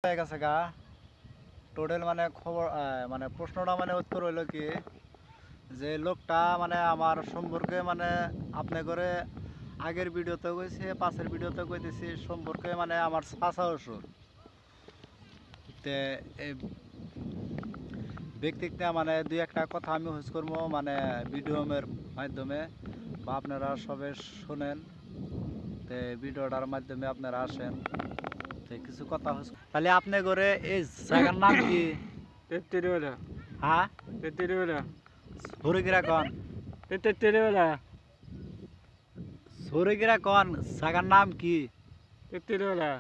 হয়ে গেছে গা টোটাল মানে খবর মানে প্রশ্নটা মানে উত্তর হইলো কি যে লোকটা মানে আমার সম্পর্কে মানে আপনি করে আগের ভিডিওতে কইছে পাশের ভিডিওতে কইতেছি সম্পর্কে মানে আমার চাচা শ্বশুর তে এই ব্যক্তিটা মানে দুই একটা কথা আমি হুজ করবো মানে ভিডিওর মাধ্যমে বা আপনারা সবে শোনেন তে ভিডিওটার মাধ্যমে আপনারা আসেন তে কিছু কথা হুজ তাহলে আপনি করে এই জায়গার নাম কি? তেত্রিওলা হ্যাঁ তেত্রিওলা সরিগিরা কন তেত্রিওলা সরিগিরা কন জায়গার নাম কি? তেত্রিওলা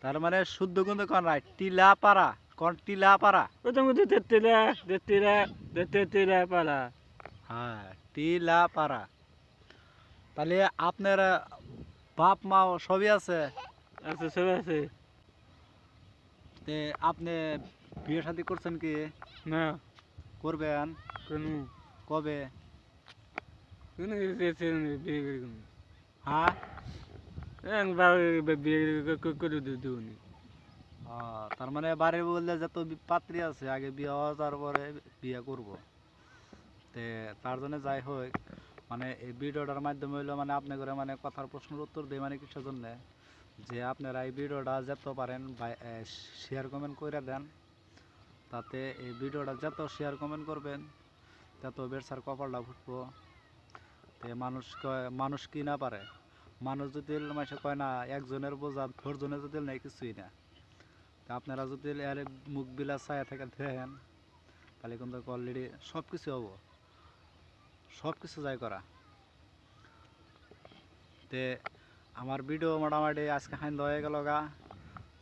তার মানে শুদ্ধ কিন্তু কন রায় টিলাপাড়া কন টিলাপাড়া প্রথম কথা তেত্রিলা তেত্রিলা তেত্রিলা পালা হ্যাঁ টিলাপাড়া তাহলে আপনার বাপ মা সবই আছে আছে সব আছে তে আপনি বিয়ে শাদী করছেন কি? না করবেন কোনো কবে? কোনো বিয়ে করি কোনো হ্যাঁ বিয়ে করে দিউনি তার মানে বাড়ির বললে যত পাত্রী আছে আগে বিয়ে হওয়া তারপরে বিয়ে করব তে তার জন্য যাই হোক মানে এই ভিডিওটার মাধ্যমে হইলো মানে আপনি করে মানে কথার প্রশ্নের উত্তর দেয় মানে কিসের জন্য যে আপনারা এই ভিডিওটা যত পারেন শেয়ার কমেন্ট করে দেন তাতে এই ভিডিওটা যত শেয়ার কমেন্ট করবেন তত বেরসার কপালটা ফুটবো তে মানুষ কি না পারে মানুষ যদি মাসে কয় না একজনের বোঝা ধরজনের যদি নেই কিছুই না তা আপনারা যদি এর মুখ বিলা ছায়া থেকে দেখেন তাহলে কিন্তু অলরেডি সব কিছু হবো সব কিছু যাই করা তে আমার ভিডিও মোটামুটি আজকে হাইন হয়ে গেল গা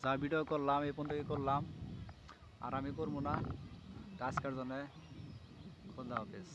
যা ভিডিও করলাম এই পর্যন্তই করলাম আর আমি করবো না আজকের জন্য খোদা হাফেজ।